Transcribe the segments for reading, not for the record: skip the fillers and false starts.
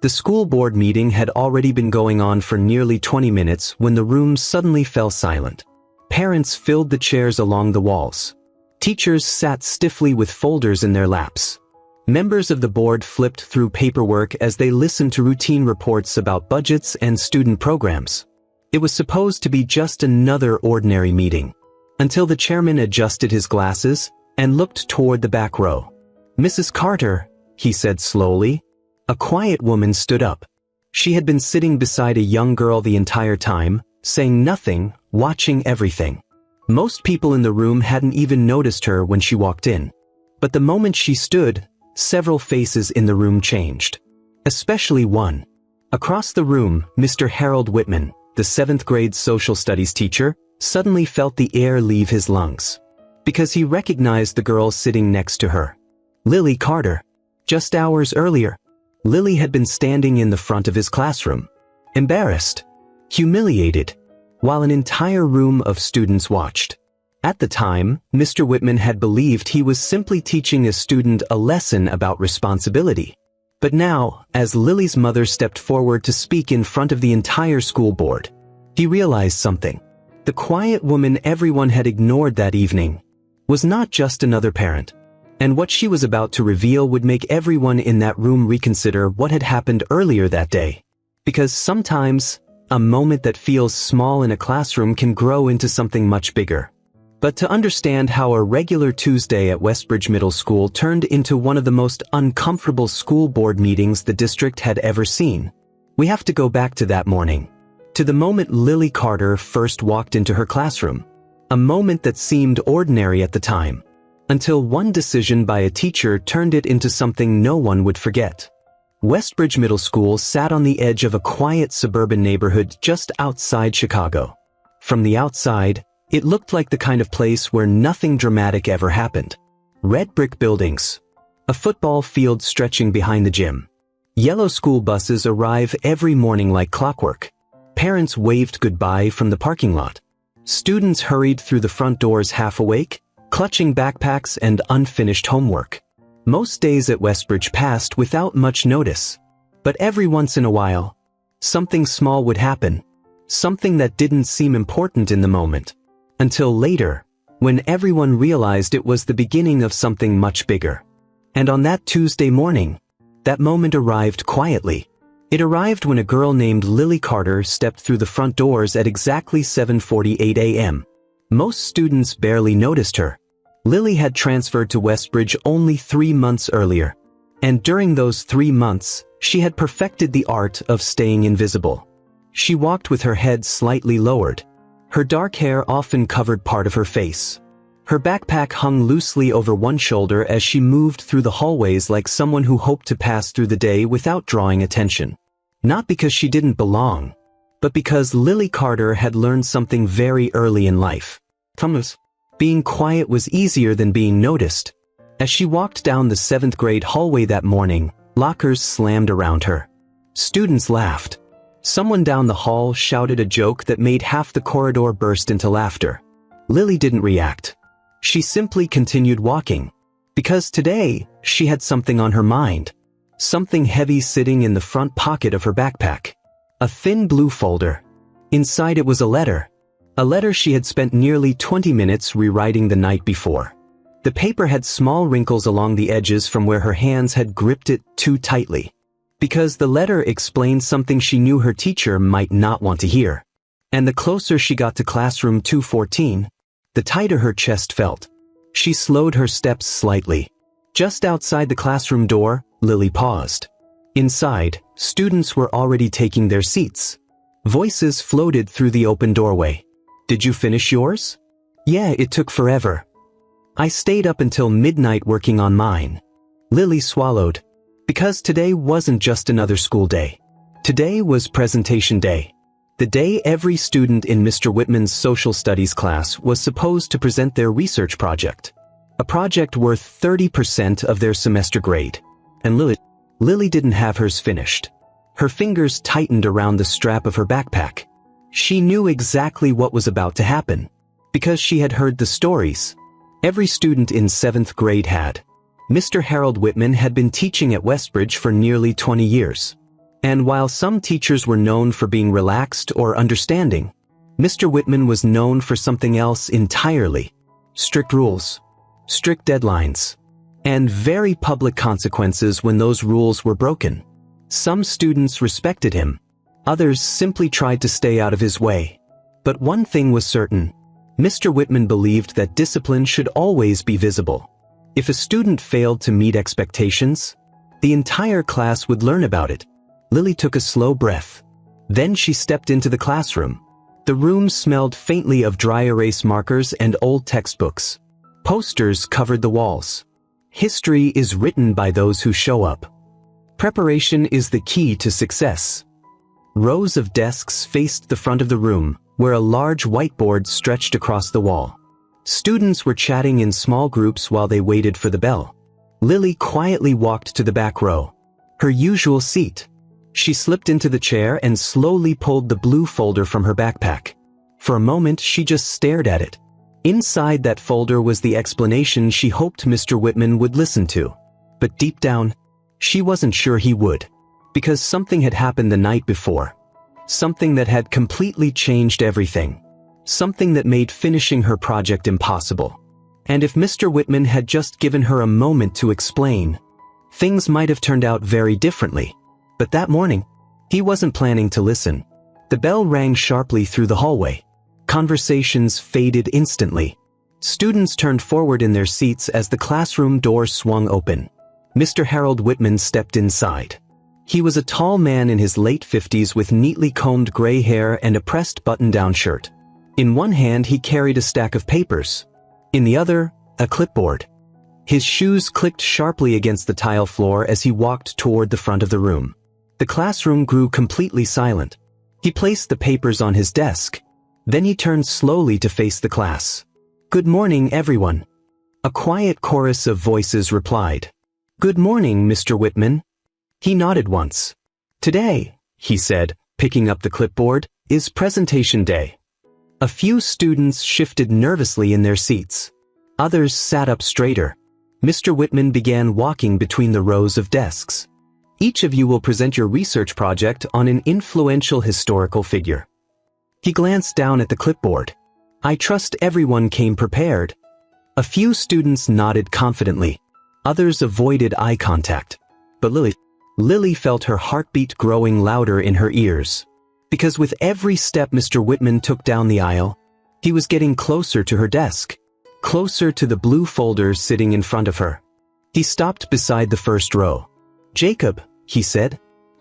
The school board meeting had already been going on for nearly 20 minutes when the room suddenly fell silent. Parents filled the chairs along the walls. Teachers sat stiffly with folders in their laps. Members of the board flipped through paperwork as they listened to routine reports about budgets and student programs. It was supposed to be just another ordinary meeting, until the chairman adjusted his glasses and looked toward the back row. "Mrs. Carter," he said slowly. A quiet woman stood up. She had been sitting beside a young girl the entire time, saying nothing, watching everything. Most people in the room hadn't even noticed her when she walked in. But the moment she stood, several faces in the room changed. Especially one. Across the room, Mr. Harold Whitman, the 7th grade social studies teacher, suddenly felt the air leave his lungs. Because he recognized the girl sitting next to her. Lily Carter. Just hours earlier, Lily had been standing in the front of his classroom. Embarrassed. Humiliated. While an entire room of students watched. At the time, Mr. Whitman had believed he was simply teaching a student a lesson about responsibility. But now, as Lily's mother stepped forward to speak in front of the entire school board, he realized something. The quiet woman everyone had ignored that evening was not just another parent. And what she was about to reveal would make everyone in that room reconsider what had happened earlier that day. Because sometimes, a moment that feels small in a classroom can grow into something much bigger. But to understand how a regular Tuesday at Westbridge Middle School turned into one of the most uncomfortable school board meetings the district had ever seen, we have to go back to that morning. To the moment Lily Carter first walked into her classroom. A moment that seemed ordinary at the time. Until one decision by a teacher turned it into something no one would forget. Westbridge Middle School sat on the edge of a quiet suburban neighborhood just outside Chicago. From the outside, it looked like the kind of place where nothing dramatic ever happened. Red brick buildings. A football field stretching behind the gym. Yellow school buses arrive every morning like clockwork. Parents waved goodbye from the parking lot. Students hurried through the front doors half awake, clutching backpacks and unfinished homework. Most days at Westbridge passed without much notice. But every once in a while, something small would happen. Something that didn't seem important in the moment. Until later, when everyone realized it was the beginning of something much bigger. And on that Tuesday morning, that moment arrived quietly. It arrived when a girl named Lily Carter stepped through the front doors at exactly 7:48 a.m. Most students barely noticed her. Lily had transferred to Westbridge only 3 months earlier. And during those 3 months, she had perfected the art of staying invisible. She walked with her head slightly lowered. Her dark hair often covered part of her face. Her backpack hung loosely over one shoulder as she moved through the hallways like someone who hoped to pass through the day without drawing attention. Not because she didn't belong, but because Lily Carter had learned something very early in life. Being quiet was easier than being noticed. As she walked down the 7th grade hallway that morning, lockers slammed around her. Students laughed. Someone down the hall shouted a joke that made half the corridor burst into laughter. Lily didn't react. She simply continued walking. Because today, she had something on her mind. Something heavy sitting in the front pocket of her backpack. A thin blue folder. Inside it was a letter. A letter she had spent nearly 20 minutes rewriting the night before. The paper had small wrinkles along the edges from where her hands had gripped it too tightly. Because the letter explained something she knew her teacher might not want to hear. And the closer she got to classroom 214, the tighter her chest felt. She slowed her steps slightly. Just outside the classroom door, Lily paused. Inside, students were already taking their seats. Voices floated through the open doorway. "Did you finish yours?" "Yeah, it took forever. I stayed up until midnight working on mine." Lily swallowed. Because today wasn't just another school day. Today was presentation day. The day every student in Mr. Whitman's social studies class was supposed to present their research project. A project worth 30% of their semester grade. And Lily didn't have hers finished. Her fingers tightened around the strap of her backpack. She knew exactly what was about to happen. Because she had heard the stories. Every student in 7th grade had. Mr. Harold Whitman had been teaching at Westbridge for nearly 20 years. And while some teachers were known for being relaxed or understanding, Mr. Whitman was known for something else entirely: strict rules, strict deadlines, and very public consequences when those rules were broken. Some students respected him, others simply tried to stay out of his way. But one thing was certain: Mr. Whitman believed that discipline should always be visible. If a student failed to meet expectations, the entire class would learn about it. Lily took a slow breath. Then she stepped into the classroom. The room smelled faintly of dry erase markers and old textbooks. Posters covered the walls. History is written by those who show up. Preparation is the key to success. Rows of desks faced the front of the room, where a large whiteboard stretched across the wall. Students were chatting in small groups while they waited for the bell. Lily quietly walked to the back row, her usual seat. She slipped into the chair and slowly pulled the blue folder from her backpack. For a moment, she just stared at it. Inside that folder was the explanation she hoped Mr. Whitman would listen to. But deep down, she wasn't sure he would, because something had happened the night before. Something that had completely changed everything. Something that made finishing her project impossible. And if Mr. Whitman had just given her a moment to explain, things might have turned out very differently. But that morning, he wasn't planning to listen. The bell rang sharply through the hallway. Conversations faded instantly. Students turned forward in their seats as the classroom door swung open. Mr. Harold Whitman stepped inside. He was a tall man in his late 50s with neatly combed gray hair and a pressed button-down shirt. In one hand he carried a stack of papers. In the other, a clipboard. His shoes clicked sharply against the tile floor as he walked toward the front of the room. The classroom grew completely silent. He placed the papers on his desk. Then he turned slowly to face the class. "Good morning, everyone." A quiet chorus of voices replied. "Good morning, Mr. Whitman." He nodded once. "Today," he said, picking up the clipboard, "is presentation day." A few students shifted nervously in their seats. Others sat up straighter. Mr. Whitman began walking between the rows of desks. "Each of you will present your research project on an influential historical figure." He glanced down at the clipboard. "I trust everyone came prepared." A few students nodded confidently. Others avoided eye contact. But Lily felt her heartbeat growing louder in her ears. Because with every step Mr. Whitman took down the aisle, he was getting closer to her desk, closer to the blue folder sitting in front of her. He stopped beside the first row. "Jacob," he said.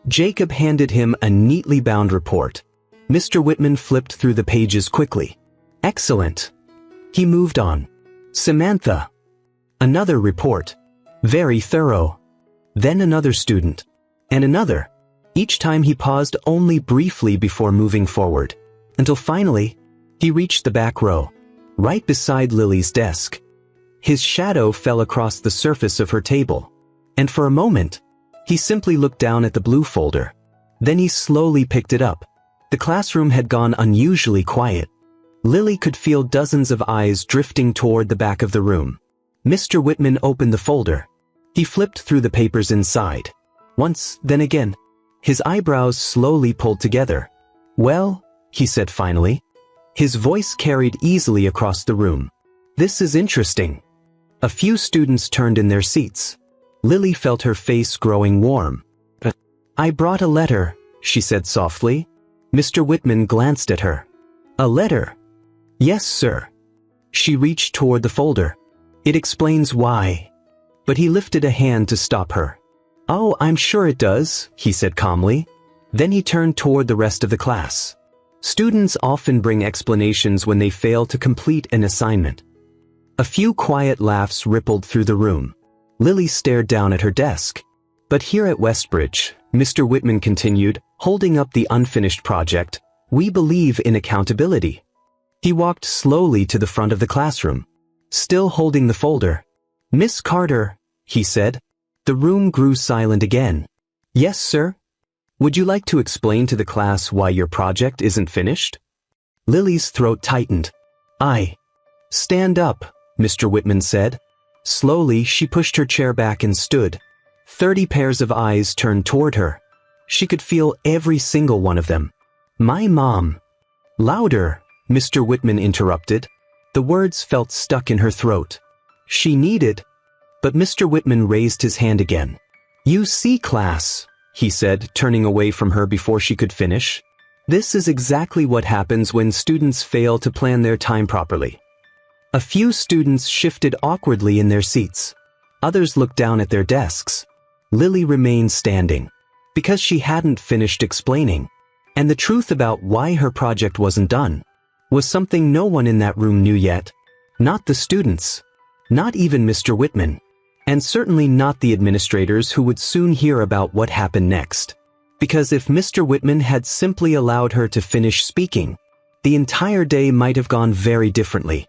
Jacob handed him a neatly bound report. Mr. Whitman flipped through the pages quickly. "Excellent." He moved on. "Samantha." Another report. "Very thorough." Then another student. And another. Each time he paused only briefly before moving forward. Until finally, he reached the back row, right beside Lily's desk. His shadow fell across the surface of her table. And for a moment, he simply looked down at the blue folder. Then he slowly picked it up. The classroom had gone unusually quiet. Lily could feel dozens of eyes drifting toward the back of the room. Mr. Whitman opened the folder. He flipped through the papers inside. Once, then again. His eyebrows slowly pulled together. "Well," he said finally. His voice carried easily across the room. "This is interesting." A few students turned in their seats. Lily felt her face growing warm. "I brought a letter," she said softly. Mr. Whitman glanced at her. "A letter?" "Yes, sir." She reached toward the folder. "It explains why." But he lifted a hand to stop her. "Oh, I'm sure it does," he said calmly. Then he turned toward the rest of the class. Students often bring explanations when they fail to complete an assignment. A few quiet laughs rippled through the room. Lily stared down at her desk. "But here at Westbridge," Mr. Whitman continued, holding up the unfinished project, "we believe in accountability." He walked slowly to the front of the classroom, still holding the folder. "Miss Carter," he said. The room grew silent again. "Yes, sir? Would you like to explain to the class why your project isn't finished?" Lily's throat tightened. "Stand up," Mr. Whitman said. Slowly, she pushed her chair back and stood. 30 pairs of eyes turned toward her. She could feel every single one of them. My mom. Louder, Mr. Whitman interrupted. The words felt stuck in her throat. She needed. But Mr. Whitman raised his hand again. You see, class, he said, turning away from her before she could finish. This is exactly what happens when students fail to plan their time properly. A few students shifted awkwardly in their seats. Others looked down at their desks. Lily remained standing, because she hadn't finished explaining. And the truth about why her project wasn't done was something no one in that room knew yet. Not the students. Not even Mr. Whitman. And certainly not the administrators who would soon hear about what happened next. Because if Mr. Whitman had simply allowed her to finish speaking, the entire day might have gone very differently.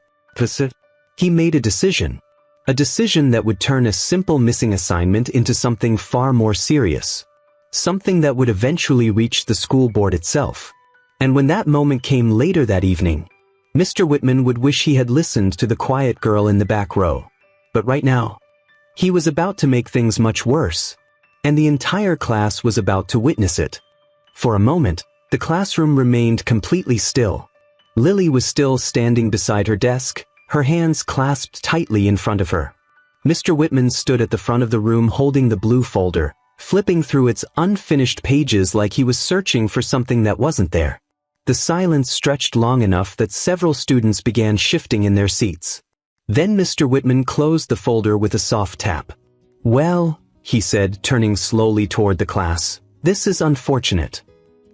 He made a decision that would turn a simple missing assignment into something far more serious. Something that would eventually reach the school board itself. And when that moment came later that evening, Mr. Whitman would wish he had listened to the quiet girl in the back row. But right now, he was about to make things much worse. And the entire class was about to witness it. For a moment, the classroom remained completely still. Lily was still standing beside her desk, her hands clasped tightly in front of her. Mr. Whitman stood at the front of the room holding the blue folder, flipping through its unfinished pages like he was searching for something that wasn't there. The silence stretched long enough that several students began shifting in their seats. Then Mr. Whitman closed the folder with a soft tap. Well, he said, turning slowly toward the class, this is unfortunate.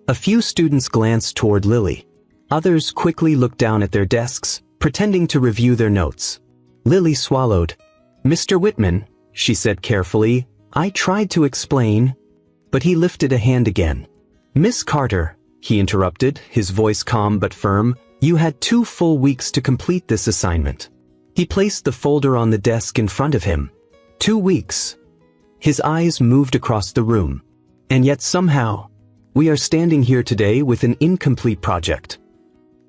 A few students glanced toward Lily. Others quickly looked down at their desks, pretending to review their notes. Lily swallowed. Mr. Whitman, she said carefully, I tried to explain. But he lifted a hand again. Miss Carter, he interrupted, his voice calm but firm, you had 2 full weeks to complete this assignment. He placed the folder on the desk in front of him. 2 weeks. His eyes moved across the room. And yet somehow, we are standing here today with an incomplete project.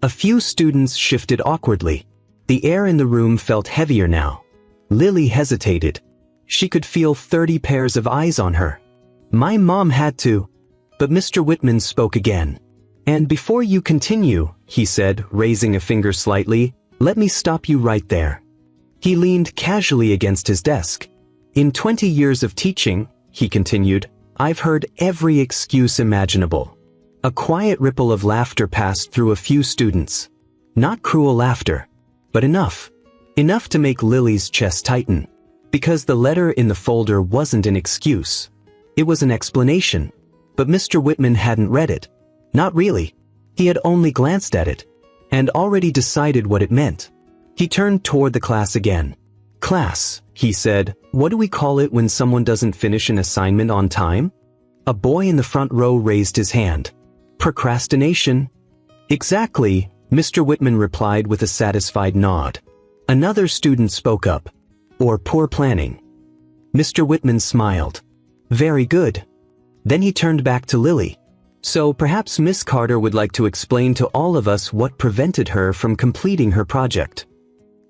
A few students shifted awkwardly. The air in the room felt heavier now. Lily hesitated. She could feel 30 pairs of eyes on her. My mom had to. But Mr. Whitman spoke again. And before you continue, he said, raising a finger slightly, let me stop you right there. He leaned casually against his desk. In 20 years of teaching, he continued, I've heard every excuse imaginable. A quiet ripple of laughter passed through a few students. Not cruel laughter, but enough. Enough to make Lily's chest tighten. Because the letter in the folder wasn't an excuse. It was an explanation. But Mr. Whitman hadn't read it. Not really. He had only glanced at it. And already decided what it meant. He turned toward the class again. Class, he said, what do we call it when someone doesn't finish an assignment on time? A boy in the front row raised his hand. Procrastination. Exactly, Mr. Whitman replied with a satisfied nod. Another student spoke up. Or poor planning. Mr. Whitman smiled. Very good. Then he turned back to Lily. So perhaps Miss Carter would like to explain to all of us what prevented her from completing her project.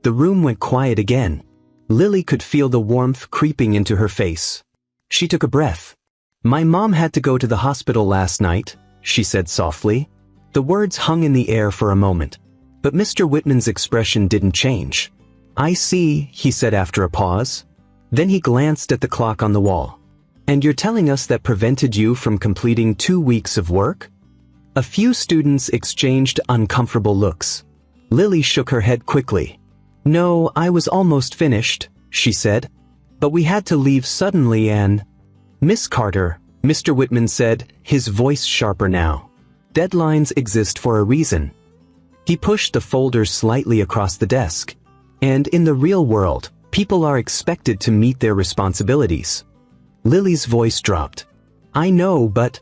The room went quiet again. Lily could feel the warmth creeping into her face. She took a breath. My mom had to go to the hospital last night, she said softly. The words hung in the air for a moment. But Mr. Whitman's expression didn't change. I see, he said after a pause. Then he glanced at the clock on the wall. And you're telling us that prevented you from completing 2 weeks of work? A few students exchanged uncomfortable looks. Lily shook her head quickly. No, I was almost finished, she said. But we had to leave suddenly and… Miss Carter, Mr. Whitman said, his voice sharper now. Deadlines exist for a reason. He pushed the folder slightly across the desk. And in the real world, people are expected to meet their responsibilities. Lily's voice dropped. I know, but…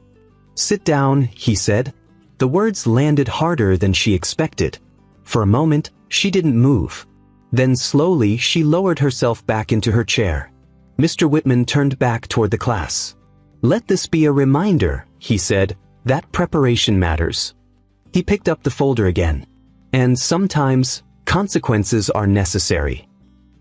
Sit down, he said. The words landed harder than she expected. For a moment, she didn't move. Then slowly she lowered herself back into her chair. Mr. Whitman turned back toward the class. Let this be a reminder, he said, that preparation matters. He picked up the folder again. And sometimes, consequences are necessary.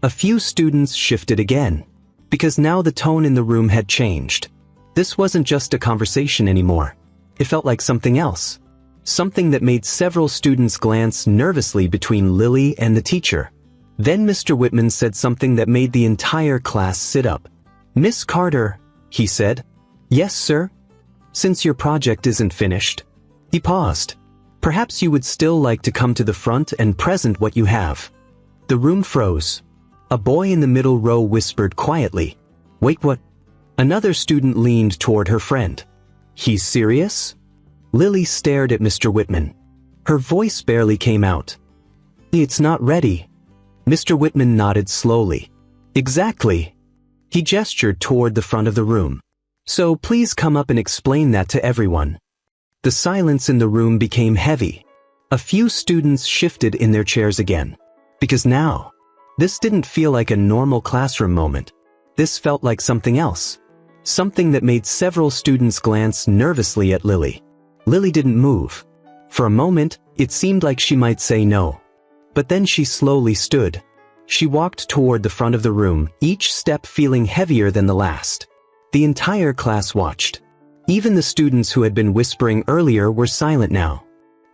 A few students shifted again. Because now the tone in the room had changed. This wasn't just a conversation anymore. It felt like something else. Something that made several students glance nervously between Lily and the teacher. Then Mr. Whitman said something that made the entire class sit up. "Miss Carter," he said. "Yes, sir?" "Since your project isn't finished." He paused. "Perhaps you would still like to come to the front and present what you have." The room froze. A boy in the middle row whispered quietly, "Wait, what?" Another student leaned toward her friend. "He's serious?" Lily stared at Mr. Whitman. Her voice barely came out. "It's not ready." Mr. Whitman nodded slowly. "Exactly." He gestured toward the front of the room. "So please come up and explain that to everyone." The silence in the room became heavy. A few students shifted in their chairs again. Because now, this didn't feel like a normal classroom moment. This felt like something else. Something that made several students glance nervously at Lily. Lily didn't move. For a moment, it seemed like she might say no. But then she slowly stood. She walked toward the front of the room, each step feeling heavier than the last. The entire class watched. Even the students who had been whispering earlier were silent now.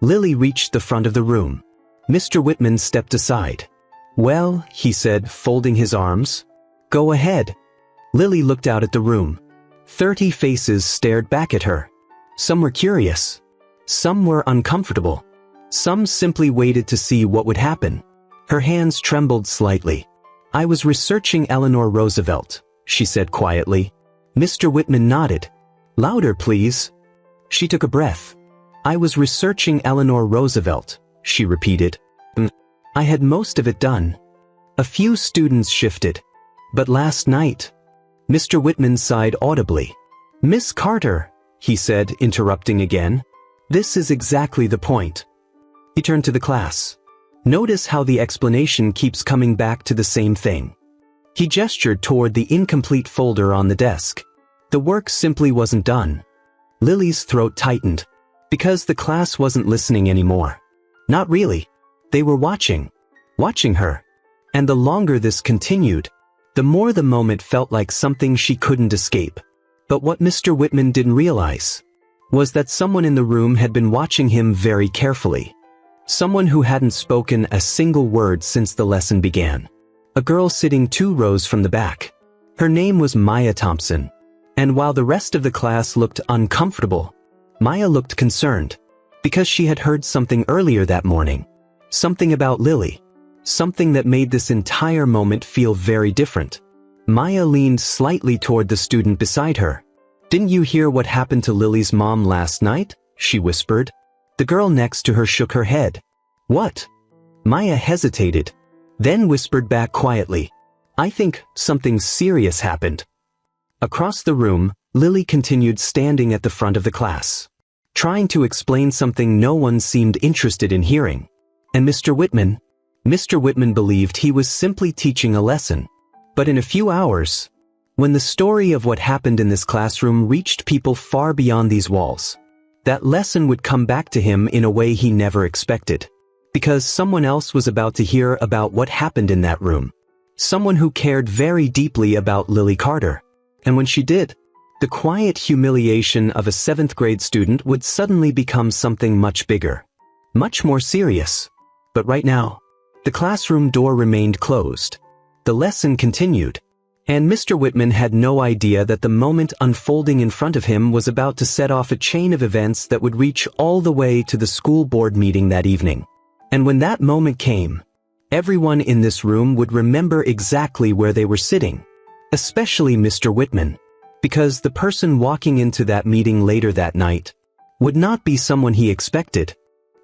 Lily reached the front of the room. Mr. Whitman stepped aside. "Well," he said, folding his arms. "Go ahead." Lily looked out at the room. 30 faces stared back at her. Some were curious. Some were uncomfortable. Some simply waited to see what would happen. Her hands trembled slightly. "I was researching Eleanor Roosevelt," she said quietly. Mr. Whitman nodded. "Louder, please." She took a breath. "I was researching Eleanor Roosevelt," she repeated. "I had most of it done." A few students shifted. "But last night..." Mr. Whitman sighed audibly. "Miss Carter," he said, interrupting again. "This is exactly the point." He turned to the class. "Notice how the explanation keeps coming back to the same thing." He gestured toward the incomplete folder on the desk. The work simply wasn't done. Lily's throat tightened. Because the class wasn't listening anymore. Not really. They were watching. Watching her. And the longer this continued, the more the moment felt like something she couldn't escape. But what Mr. Whitman didn't realize was that someone in the room had been watching him very carefully. Someone who hadn't spoken a single word since the lesson began. A girl sitting 2 rows from the back. Her name was Maya Thompson. And while the rest of the class looked uncomfortable, Maya looked concerned. Because she had heard something earlier that morning. Something about Lily. Something that made this entire moment feel very different. Maya leaned slightly toward the student beside her. "Didn't you hear what happened to Lily's mom last night?" she whispered. The girl next to her shook her head. "What?" Maya hesitated, then whispered back quietly. "I think something serious happened." Across the room, Lily continued standing at the front of the class, trying to explain something no one seemed interested in hearing. And Mr. Whitman believed he was simply teaching a lesson. But in a few hours, when the story of what happened in this classroom reached people far beyond these walls, that lesson would come back to him in a way he never expected. Because someone else was about to hear about what happened in that room. Someone who cared very deeply about Lily Carter. And when she did, the quiet humiliation of a 7th grade student would suddenly become something much bigger. Much more serious. But right now, the classroom door remained closed. The lesson continued. And Mr. Whitman had no idea that the moment unfolding in front of him was about to set off a chain of events that would reach all the way to the school board meeting that evening. And when that moment came, everyone in this room would remember exactly where they were sitting. Especially Mr. Whitman. Because the person walking into that meeting later that night would not be someone he expected.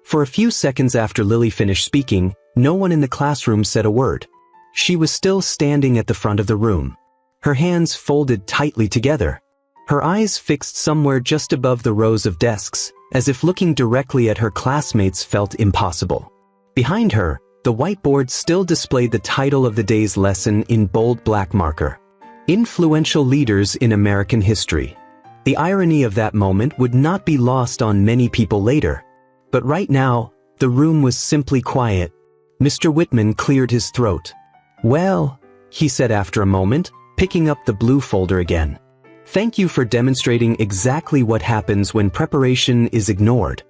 For a few seconds after Lily finished speaking, no one in the classroom said a word. She was still standing at the front of the room. Her hands folded tightly together. Her eyes fixed somewhere just above the rows of desks, as if looking directly at her classmates felt impossible. Behind her, the whiteboard still displayed the title of the day's lesson in bold black marker. Influential Leaders in American History. The irony of that moment would not be lost on many people later. But right now, the room was simply quiet. Mr. Whitman cleared his throat. "Well," he said after a moment, picking up the blue folder again. Thank you for demonstrating exactly what happens when preparation is ignored.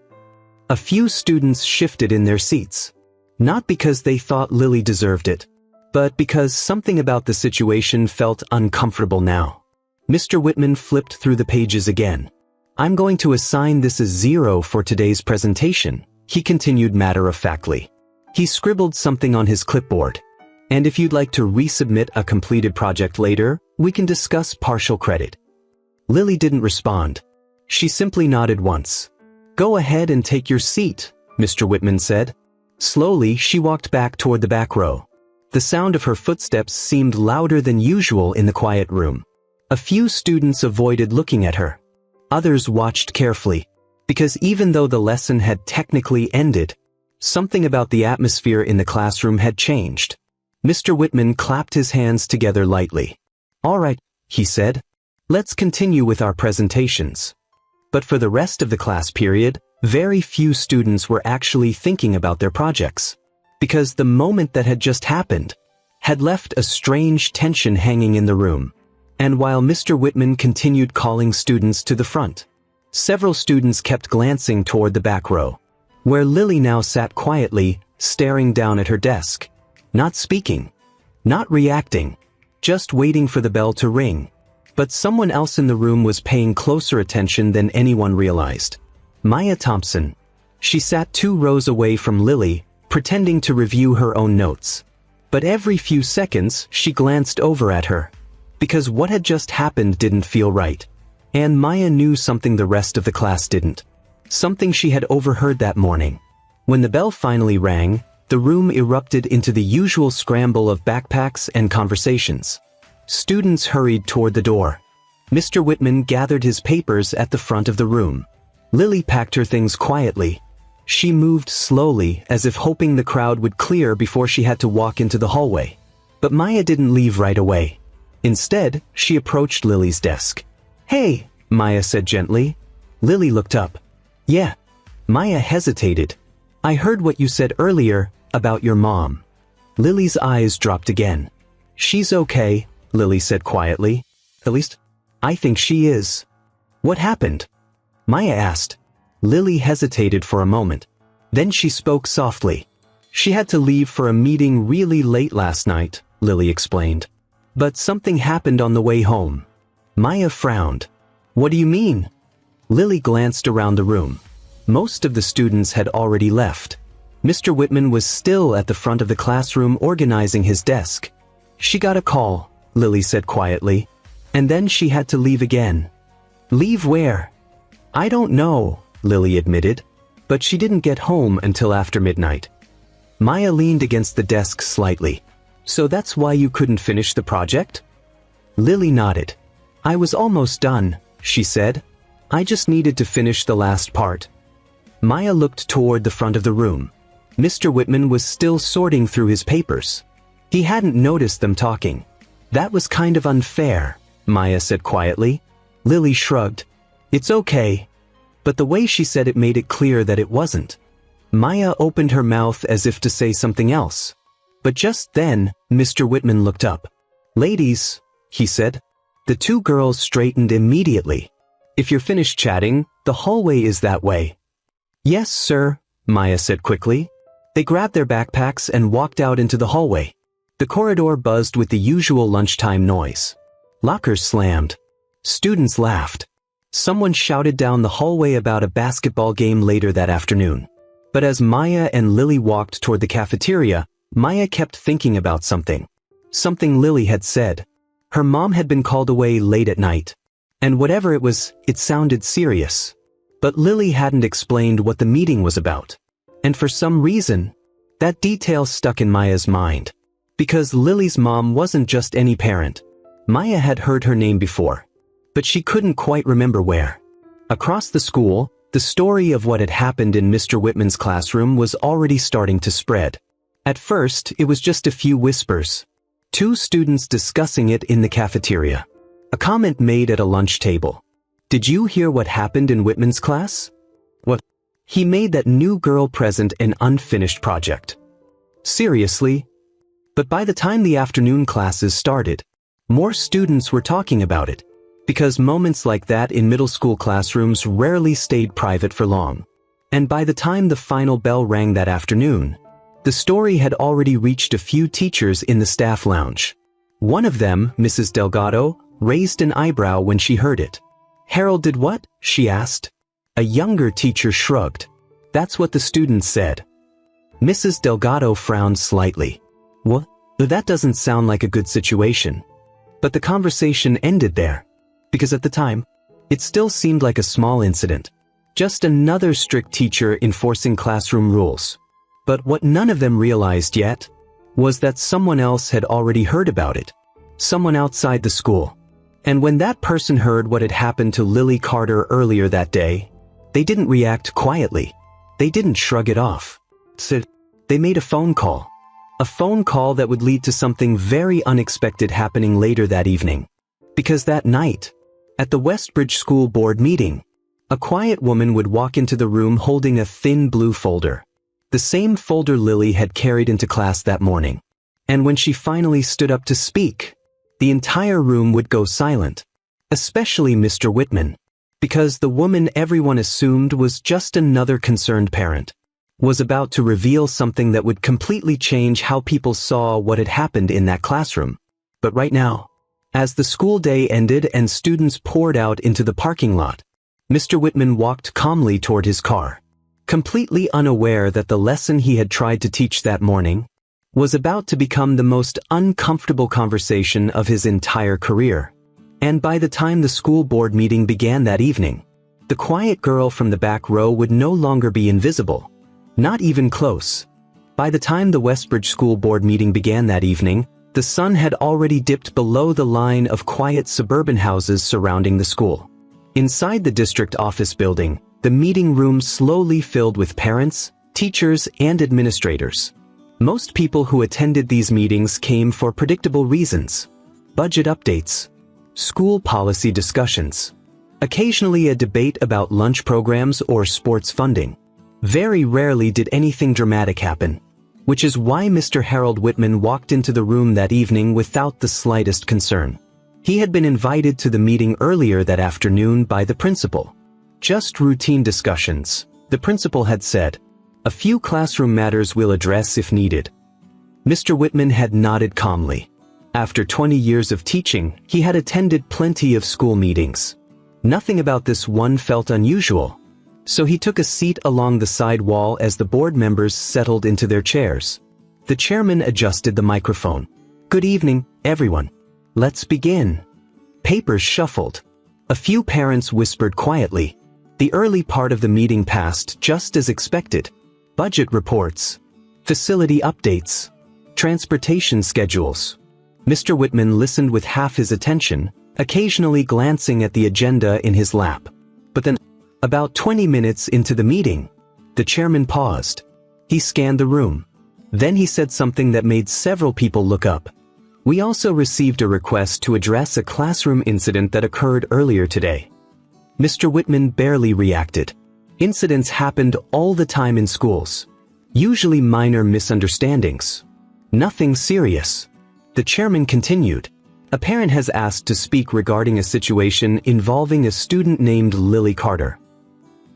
A few students shifted in their seats. Not because they thought Lily deserved it, but because something about the situation felt uncomfortable now. Mr. Whitman flipped through the pages again. I'm going to assign this a 0 for today's presentation, he continued matter-of-factly. He scribbled something on his clipboard. And if you'd like to resubmit a completed project later, we can discuss partial credit. Lily didn't respond. She simply nodded once. Go ahead and take your seat, Mr. Whitman said. Slowly, she walked back toward the back row. The sound of her footsteps seemed louder than usual in the quiet room. A few students avoided looking at her. Others watched carefully, because even though the lesson had technically ended, something about the atmosphere in the classroom had changed. Mr. Whitman clapped his hands together lightly. All right, he said. Let's continue with our presentations. But for the rest of the class period, very few students were actually thinking about their projects, because the moment that had just happened had left a strange tension hanging in the room. And while Mr. Whitman continued calling students to the front, several students kept glancing toward the back row, where Lily now sat quietly, staring down at her desk, not speaking, not reacting, just waiting for the bell to ring. But someone else in the room was paying closer attention than anyone realized. Maya Thompson. She sat 2 rows away from Lily, pretending to review her own notes. But every few seconds, she glanced over at her, because what had just happened didn't feel right. And Maya knew something the rest of the class didn't. Something she had overheard that morning. When the bell finally rang, the room erupted into the usual scramble of backpacks and conversations. Students hurried toward the door. Mr. Whitman gathered his papers at the front of the room. Lily packed her things quietly. She moved slowly, as if hoping the crowd would clear before she had to walk into the hallway. But Maya didn't leave right away. Instead, she approached Lily's desk. Hey, Maya said gently. Lily looked up. Yeah. Maya hesitated. I heard what you said earlier about your mom. Lily's eyes dropped again. She's okay, Lily said quietly. At least, I think she is. What happened? Maya asked. Lily hesitated for a moment. Then she spoke softly. She had to leave for a meeting really late last night, Lily explained. But something happened on the way home. Maya frowned. What do you mean? Lily glanced around the room. Most of the students had already left. Mr. Whitman was still at the front of the classroom organizing his desk. She got a call, Lily said quietly, and then she had to leave again. Leave where? I don't know, Lily admitted, but she didn't get home until after midnight. Maya leaned against the desk slightly. So that's why you couldn't finish the project? Lily nodded. I was almost done, she said. I just needed to finish the last part. Maya looked toward the front of the room. Mr. Whitman was still sorting through his papers. He hadn't noticed them talking. That was kind of unfair, Maya said quietly. Lily shrugged. It's okay. But the way she said it made it clear that it wasn't. Maya opened her mouth as if to say something else. But just then, Mr. Whitman looked up. Ladies, he said. The 2 girls straightened immediately. If you're finished chatting, the hallway is that way. Yes, sir, Maya said quickly. They grabbed their backpacks and walked out into the hallway. The corridor buzzed with the usual lunchtime noise. Lockers slammed. Students laughed. Someone shouted down the hallway about a basketball game later that afternoon. But as Maya and Lily walked toward the cafeteria, Maya kept thinking about something. Something Lily had said. Her mom had been called away late at night. And whatever it was, it sounded serious. But Lily hadn't explained what the meeting was about. And for some reason, that detail stuck in Maya's mind. Because Lily's mom wasn't just any parent. Maya had heard her name before, but she couldn't quite remember where. Across the school, the story of what had happened in Mr. Whitman's classroom was already starting to spread. At first, it was just a few whispers. 2 students discussing it in the cafeteria. A comment made at a lunch table. Did you hear what happened in Whitman's class? What? He made that new girl present an unfinished project. Seriously? But by the time the afternoon classes started, more students were talking about it. because moments like that in middle school classrooms rarely stayed private for long. And by the time the final bell rang that afternoon, the story had already reached a few teachers in the staff lounge. One of them, Mrs. Delgado, raised an eyebrow when she heard it. "Harold did what?" she asked. A younger teacher shrugged. "That's what the students said." Mrs. Delgado frowned slightly. "What? That doesn't sound like a good situation." But the conversation ended there, because at the time, it still seemed like a small incident. Just another strict teacher enforcing classroom rules. But what none of them realized yet was that someone else had already heard about it. Someone outside the school. And when that person heard what had happened to Lily Carter earlier that day, they didn't react quietly. They didn't shrug it off. So they made a phone call. A phone call that would lead to something very unexpected happening later that evening. Because that night, at the Westbridge School Board meeting, a quiet woman would walk into the room holding a thin blue folder. The same folder Lily had carried into class that morning. And when she finally stood up to speak, the entire room would go silent. Especially Mr. Whitman. Because the woman everyone assumed was just another concerned parent was about to reveal something that would completely change how people saw what had happened in that classroom. But right now, as the school day ended and students poured out into the parking lot, Mr. Whitman walked calmly toward his car, completely unaware that the lesson he had tried to teach that morning was about to become the most uncomfortable conversation of his entire career. And by the time the school board meeting began that evening, the quiet girl from the back row would no longer be invisible. Not even close. By the time the Westbridge School Board meeting began that evening, the sun had already dipped below the line of quiet suburban houses surrounding the school. Inside the district office building, the meeting room slowly filled with parents, teachers, and administrators. Most people who attended these meetings came for predictable reasons. Budget updates, school policy discussions, occasionally a debate about lunch programs or sports funding. Very rarely did anything dramatic happen, which is why Mr. Harold Whitman walked into the room that evening without the slightest concern. He had been invited to the meeting earlier that afternoon by the principal. Just routine discussions, the principal had said. A few classroom matters we'll address if needed. Mr. Whitman had nodded calmly. After 20 years of teaching, he had attended plenty of school meetings. Nothing about this one felt unusual. So he took a seat along the side wall as the board members settled into their chairs. The chairman adjusted the microphone. "Good evening, everyone. Let's begin." Papers shuffled. A few parents whispered quietly. The early part of the meeting passed just as expected. Budget reports, facility updates, transportation schedules. Mr. Whitman listened with half his attention, occasionally glancing at the agenda in his lap. But then, about 20 minutes into the meeting, the chairman paused. He scanned the room. Then he said something that made several people look up. "We also received a request to address a classroom incident that occurred earlier today." Mr. Whitman barely reacted. Incidents happened all the time in schools. Usually minor misunderstandings. Nothing serious. The chairman continued. "A parent has asked to speak regarding a situation involving a student named Lily Carter."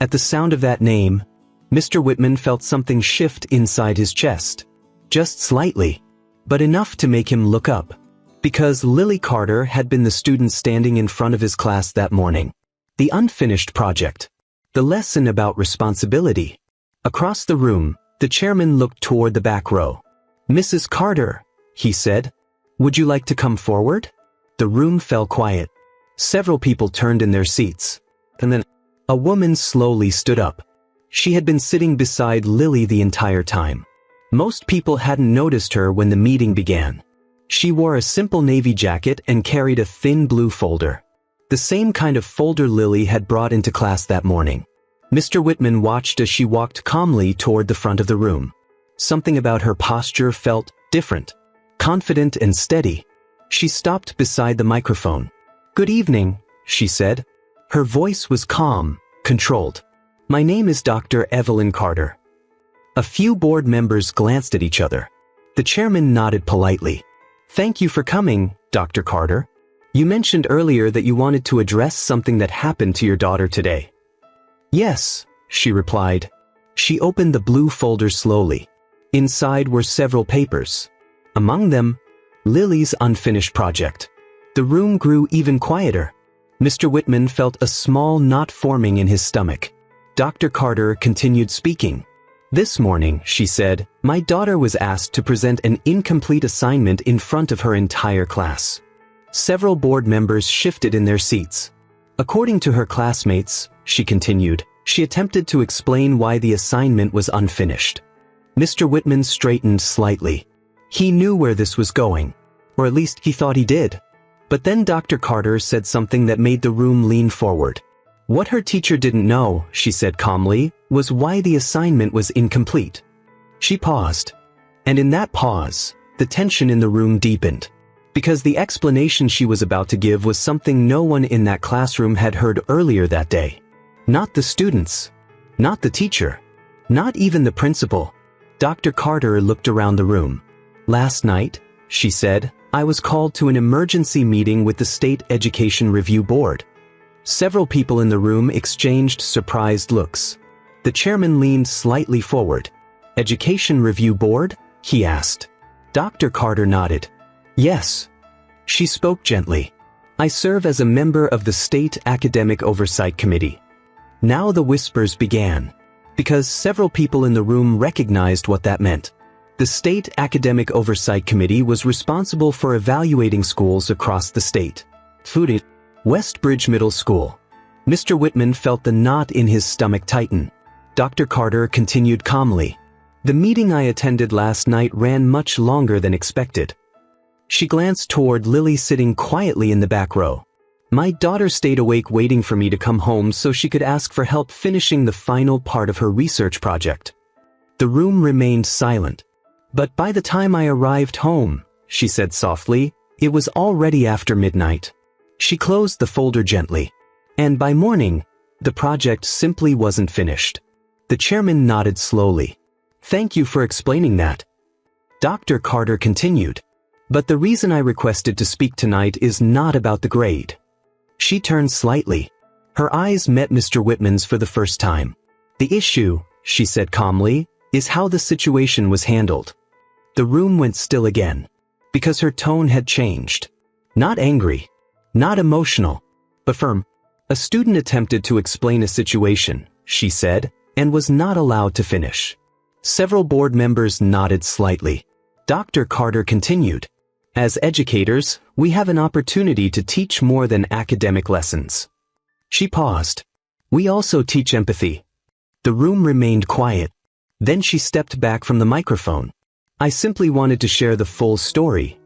At the sound of that name, Mr. Whitman felt something shift inside his chest. Just slightly, but enough to make him look up. Because Lily Carter had been the student standing in front of his class that morning. The unfinished project. The lesson about responsibility. Across the room, the chairman looked toward the back row. "Mrs. Carter," he said, "would you like to come forward?" The room fell quiet. Several people turned in their seats. And then, a woman slowly stood up. She had been sitting beside Lily the entire time. Most people hadn't noticed her when the meeting began. She wore a simple navy jacket and carried a thin blue folder. The same kind of folder Lily had brought into class that morning. Mr. Whitman watched as she walked calmly toward the front of the room. Something about her posture felt different, confident and steady. She stopped beside the microphone. "Good evening," she said. Her voice was calm, controlled. "My name is Dr. Evelyn Carter." A few board members glanced at each other. The chairman nodded politely. "Thank you for coming, Dr. Carter. You mentioned earlier that you wanted to address something that happened to your daughter today. Yes, she replied. She opened the blue folder slowly. Inside were several papers. Among them, Lily's unfinished project. The room grew even quieter. Mr. Whitman felt a small knot forming in his stomach. Dr. Carter continued speaking. This morning, she said, my daughter was asked to present an incomplete assignment in front of her entire class. Several board members shifted in their seats. According to her classmates, she continued, she attempted to explain why the assignment was unfinished. Mr. Whitman straightened slightly. He knew where this was going, or at least he thought he did. But then Dr. Carter said something that made the room lean forward. What her teacher didn't know, she said calmly, was why the assignment was incomplete. She paused. And in that pause, the tension in the room deepened. Because the explanation she was about to give was something no one in that classroom had heard earlier that day. Not the students. Not the teacher. Not even the principal. Dr. Carter looked around the room. Last night, she said, I was called to an emergency meeting with the State Education Review Board. Several people in the room exchanged surprised looks. The chairman leaned slightly forward. Education Review Board? He asked. Dr. Carter nodded. Yes. She spoke gently. I serve as a member of the State Academic Oversight Committee. Now the whispers began, because several people in the room recognized what that meant. The State Academic Oversight Committee was responsible for evaluating schools across the state. Westbridge Middle School. Mr. Whitman felt the knot in his stomach tighten. Dr. Carter continued calmly. The meeting I attended last night ran much longer than expected. She glanced toward Lily sitting quietly in the back row. My daughter stayed awake waiting for me to come home so she could ask for help finishing the final part of her research project. The room remained silent. But by the time I arrived home, she said softly, it was already after midnight. She closed the folder gently. And by morning, the project simply wasn't finished. The chairman nodded slowly. Thank you for explaining that. Dr. Carter continued. But the reason I requested to speak tonight is not about the grade. She turned slightly. Her eyes met Mr. Whitman's for the first time. The issue, she said calmly, is how the situation was handled. The room went still again, because her tone had changed. Not angry, not emotional, but firm. A student attempted to explain a situation, she said, and was not allowed to finish. Several board members nodded slightly. Dr. Carter continued. As educators, we have an opportunity to teach more than academic lessons. She paused. We also teach empathy. The room remained quiet. Then she stepped back from the microphone. I simply wanted to share the full story.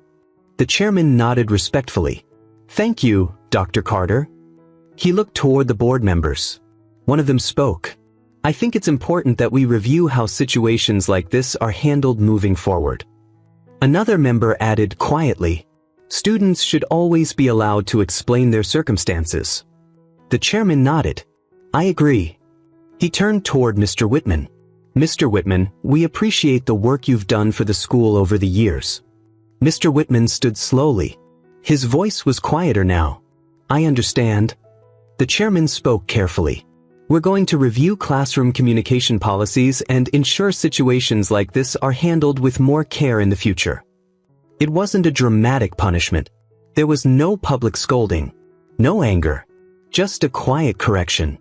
The chairman nodded respectfully. Thank you, Dr. Carter. He looked toward the board members. One of them spoke. I think it's important that we review how situations like this are handled moving forward. Another member added quietly, students should always be allowed to explain their circumstances. The chairman nodded. I agree. He turned toward Mr. Whitman. Mr. Whitman, we appreciate the work you've done for the school over the years. Mr. Whitman stood slowly. His voice was quieter now. I understand. The chairman spoke carefully. We're going to review classroom communication policies and ensure situations like this are handled with more care in the future. It wasn't a dramatic punishment. There was no public scolding, no anger, just a quiet correction.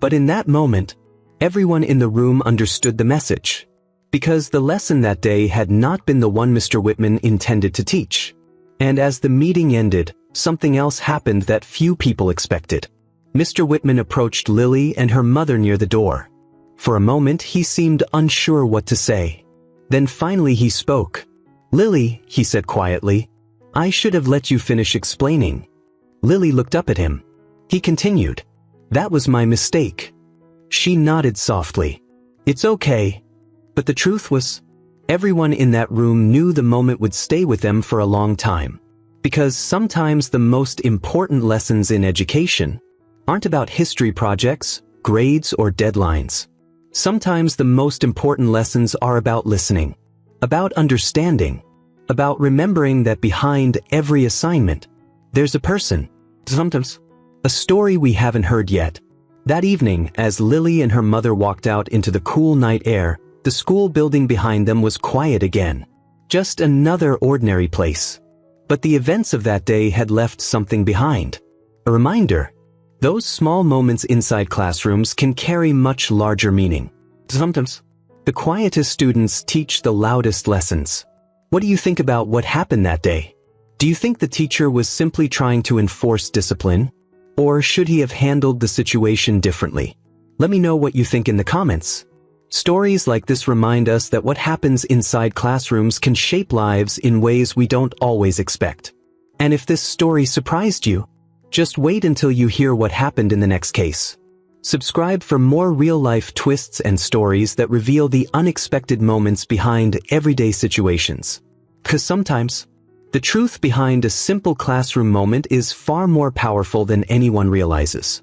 But in that moment, everyone in the room understood the message, because the lesson that day had not been the one Mr. Whitman intended to teach. And as the meeting ended, something else happened that few people expected. Mr. Whitman approached Lily and her mother near the door. For a moment, he seemed unsure what to say. Then finally he spoke. Lily, he said quietly, I should have let you finish explaining. Lily looked up at him. He continued. That was my mistake. She nodded softly. It's okay. But the truth was, everyone in that room knew the moment would stay with them for a long time. Because sometimes the most important lessons in education aren't about history projects, grades, or deadlines. Sometimes the most important lessons are about listening, about understanding, about remembering that behind every assignment, There's a person. Sometimes. A story we haven't heard yet. That evening, as Lily and her mother walked out into the cool night air, the school building behind them was quiet again. Just another ordinary place. But the events of that day had left something behind. A reminder. Those small moments inside classrooms can carry much larger meaning. Sometimes. The quietest students teach the loudest lessons. What do you think about what happened that day? Do you think the teacher was simply trying to enforce discipline? Or should he have handled the situation differently? Let me know what you think in the comments. Stories like this remind us that what happens inside classrooms can shape lives in ways we don't always expect. And if this story surprised you, just wait until you hear what happened in the next case. Subscribe for more real-life twists and stories that reveal the unexpected moments behind everyday situations. 'Cause sometimes, the truth behind a simple classroom moment is far more powerful than anyone realizes.